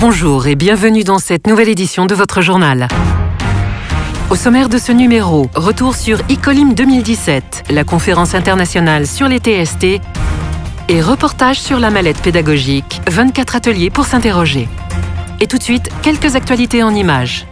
Bonjour et bienvenue dans cette nouvelle édition de votre journal. Au sommaire de ce numéro, retour sur Icolim 2017, la conférence internationale sur les TST, et reportage sur la mallette pédagogique, 24 ateliers pour s'interroger. Et tout de suite, quelques actualités en images.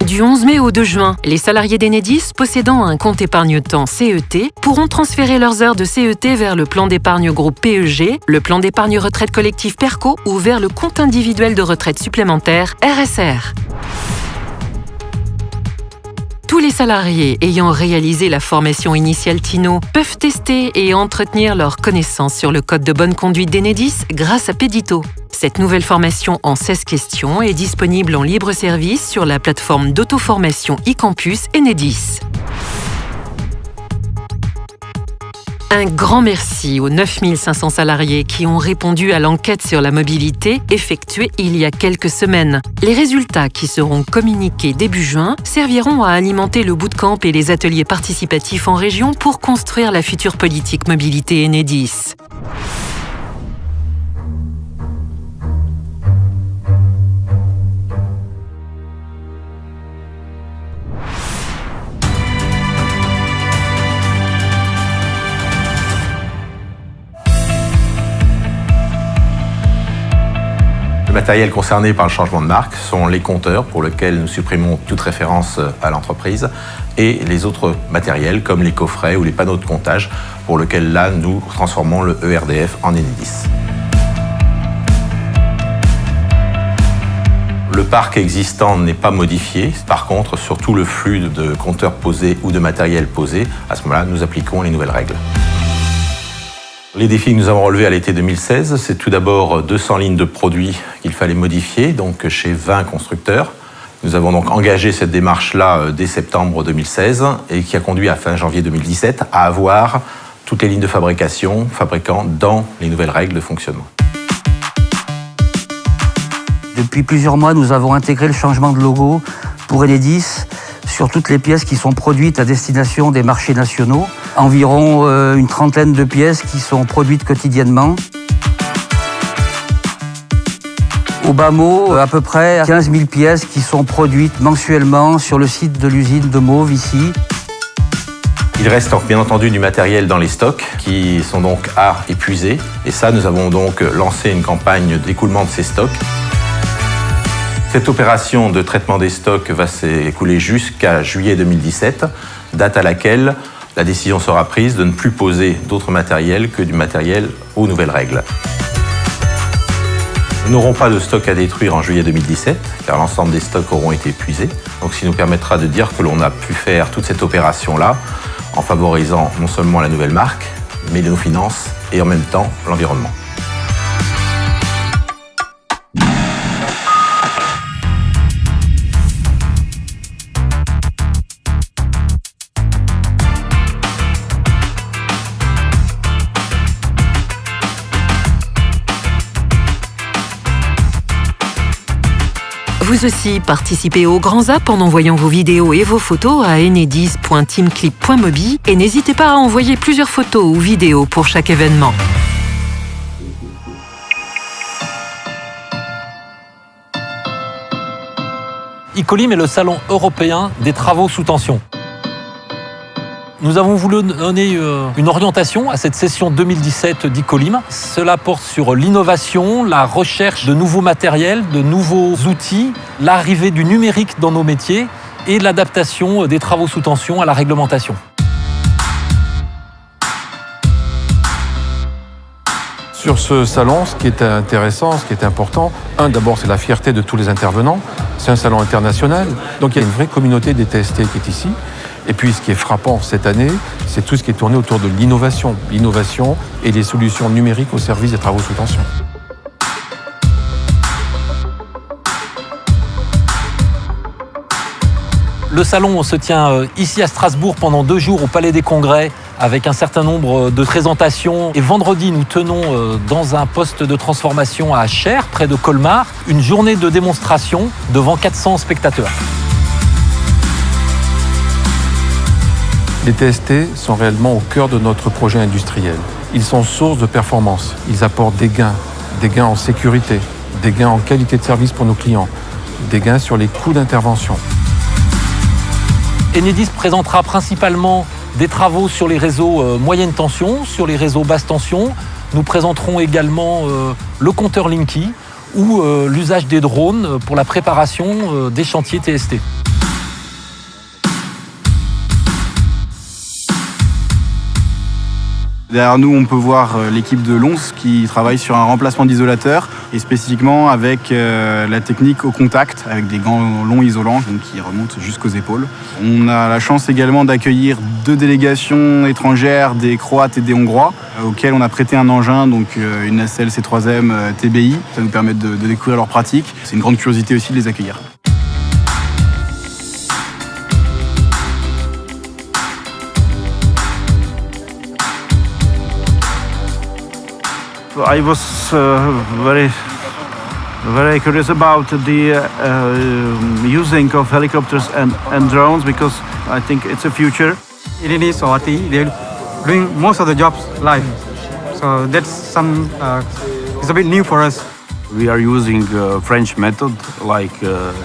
Du 11 mai au 2 juin, les salariés d'Enedis possédant un compte épargne-temps CET pourront transférer leurs heures de CET vers le plan d'épargne groupe PEG, le plan d'épargne retraite collectif PERCO ou vers le compte individuel de retraite supplémentaire RSR. Tous les salariés ayant réalisé la formation initiale TINO peuvent tester et entretenir leurs connaissances sur le code de bonne conduite d'Enedis grâce à Pedito. Cette nouvelle formation en 16 questions est disponible en libre service sur la plateforme d'auto-formation eCampus Enedis. Un grand merci aux 9500 salariés qui ont répondu à l'enquête sur la mobilité effectuée il y a quelques semaines. Les résultats qui seront communiqués début juin serviront à alimenter le bootcamp et les ateliers participatifs en région pour construire la future politique mobilité Enedis. Le matériel concerné par le changement de marque sont les compteurs pour lesquels nous supprimons toute référence à l'entreprise et les autres matériels comme les coffrets ou les panneaux de comptage pour lesquels là nous transformons le ERDF en Enedis. Le parc existant n'est pas modifié. Par contre, sur tout le flux de compteurs posés ou de matériel posé, à ce moment-là, nous appliquons les nouvelles règles. Les défis que nous avons relevés à l'été 2016, c'est tout d'abord 200 lignes de produits qu'il fallait modifier, donc chez 20 constructeurs. Nous avons donc engagé cette démarche-là dès septembre 2016 et qui a conduit à fin janvier 2017 à avoir toutes les lignes de fabrication, fabricants dans les nouvelles règles de fonctionnement. Depuis plusieurs mois, nous avons intégré le changement de logo pour Enedis sur toutes les pièces qui sont produites à destination des marchés nationaux. Environ une trentaine de pièces qui sont produites quotidiennement. Au bas mot, à peu près 15 000 pièces qui sont produites mensuellement sur le site de l'usine de Mauves ici. Il reste bien entendu du matériel dans les stocks qui sont donc à épuiser. Et ça, nous avons donc lancé une campagne d'écoulement de ces stocks. Cette opération de traitement des stocks va s'écouler jusqu'à juillet 2017, date à laquelle la décision sera prise de ne plus poser d'autres matériels que du matériel aux nouvelles règles. Nous n'aurons pas de stock à détruire en juillet 2017, car l'ensemble des stocks auront été épuisés. Donc, ce qui nous permettra de dire que l'on a pu faire toute cette opération-là en favorisant non seulement la nouvelle marque, mais nos finances et en même temps l'environnement. Vous aussi, participez au Grand Zap en envoyant vos vidéos et vos photos à enedis.teamclip.mobi et n'hésitez pas à envoyer plusieurs photos ou vidéos pour chaque événement. Icolim est le salon européen des travaux sous tension. Nous avons voulu donner une orientation à cette session 2017 d'Icolim. Cela porte sur l'innovation, la recherche de nouveaux matériels, de nouveaux outils, l'arrivée du numérique dans nos métiers et l'adaptation des travaux sous tension à la réglementation. Sur ce salon, ce qui est intéressant, ce qui est important, d'abord c'est la fierté de tous les intervenants. C'est un salon international, donc il y a une vraie communauté des TST qui est ici. Et puis ce qui est frappant cette année, c'est tout ce qui est tourné autour de l'innovation. L'innovation et les solutions numériques au service des travaux sous tension. Le salon se tient ici à Strasbourg pendant 2 jours au Palais des Congrès avec un certain nombre de présentations. Et vendredi, nous tenons dans un poste de transformation à Cher, près de Colmar, une journée de démonstration devant 400 spectateurs. Les TST sont réellement au cœur de notre projet industriel. Ils sont source de performance. Ils apportent des gains en sécurité, des gains en qualité de service pour nos clients, des gains sur les coûts d'intervention. Enedis présentera principalement des travaux sur les réseaux moyenne tension, sur les réseaux basse tension. Nous présenterons également le compteur Linky ou l'usage des drones pour la préparation des chantiers TST. Derrière nous, on peut voir l'équipe de Lons qui travaille sur un remplacement d'isolateur et spécifiquement avec la technique au contact, avec des gants longs isolants donc, qui remontent jusqu'aux épaules. On a la chance également d'accueillir 2 délégations étrangères, des Croates et des Hongrois, auxquels on a prêté un engin, donc une nacelle C3M TBI. Ça nous permet de découvrir leurs pratiques. C'est une grande curiosité aussi de les accueillir. I was very curious about the using of helicopters and drones because I think it's a future. Enedis or ATI, they're doing most of the jobs live, so that's it's a bit new for us. We are using French method like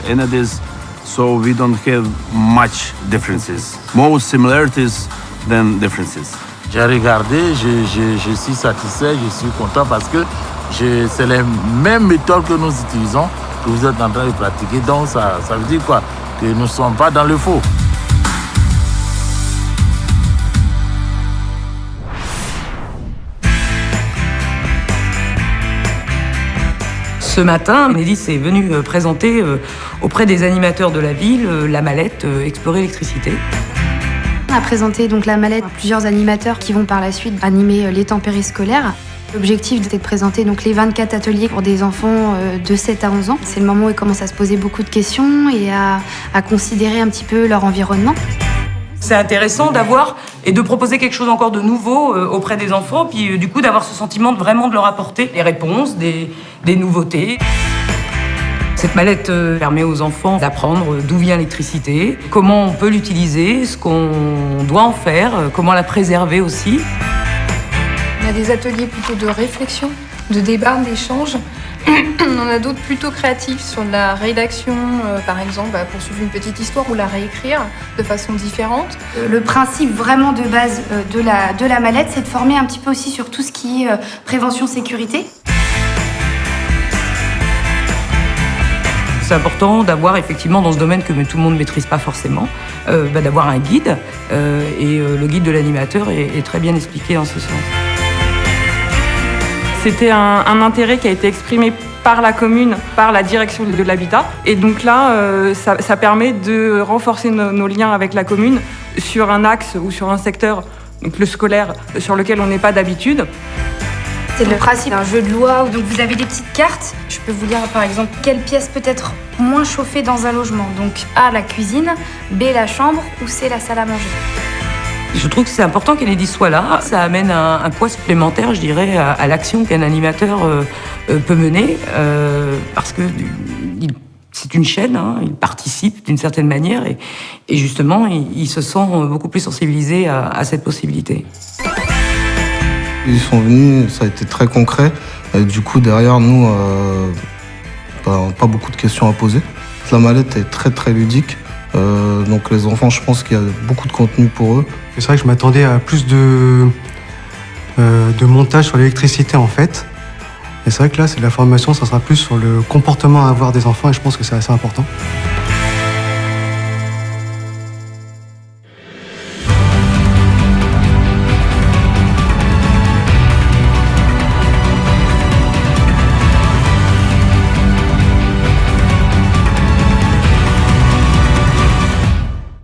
Enedis, so we don't have much differences. More similarities than differences. J'ai regardé, je suis satisfait, je suis content parce que c'est les mêmes méthodes que nous utilisons, que vous êtes en train de pratiquer. Donc ça veut dire quoi? Que nous ne sommes pas dans le faux. Ce matin, Enedis est venu présenter auprès des animateurs de la ville la mallette Explorer l'électricité. On a présenté donc la mallette à plusieurs animateurs qui vont par la suite animer les temps périscolaires. L'objectif était de présenter donc les 24 ateliers pour des enfants de 7 à 11 ans. C'est le moment où ils commencent à se poser beaucoup de questions et à considérer un petit peu leur environnement. C'est intéressant d'avoir et de proposer quelque chose encore de nouveau auprès des enfants, puis du coup d'avoir ce sentiment de vraiment de leur apporter des réponses, des nouveautés. Cette mallette permet aux enfants d'apprendre d'où vient l'électricité, comment on peut l'utiliser, ce qu'on doit en faire, comment la préserver aussi. On a des ateliers plutôt de réflexion, de débat, d'échange. On en a d'autres plutôt créatifs sur la rédaction, par exemple, poursuivre une petite histoire ou la réécrire de façon différente. Le principe vraiment de base de la mallette, c'est de former un petit peu aussi sur tout ce qui est prévention sécurité. C'est important d'avoir effectivement dans ce domaine que tout le monde ne maîtrise pas forcément, d'avoir un guide et le guide de l'animateur est très bien expliqué en ce sens. C'était un intérêt qui a été exprimé par la commune, par la direction de l'habitat. Et donc là, ça permet de renforcer nos liens avec la commune sur un axe ou sur un secteur, donc le scolaire, sur lequel on n'est pas d'habitude. C'est le principe d'un jeu de loi, donc vous avez des petites cartes. Je peux vous dire par exemple quelle pièce peut être moins chauffée dans un logement. Donc A, la cuisine, B, la chambre ou C, la salle à manger. Je trouve que c'est important qu'Enedis soit là. Ça amène un poids supplémentaire, je dirais, à l'action qu'un animateur peut mener, parce que c'est une chaîne, il participe d'une certaine manière et justement, il se sent beaucoup plus sensibilisé à cette possibilité. Ils sont venus, ça a été très concret. Et du coup, derrière nous, pas beaucoup de questions à poser. La mallette est très très ludique. Donc les enfants, je pense qu'il y a beaucoup de contenu pour eux. C'est vrai que je m'attendais à plus de montage sur l'électricité en fait. Et c'est vrai que là, c'est de la formation, ça sera plus sur le comportement à avoir des enfants et je pense que c'est assez important.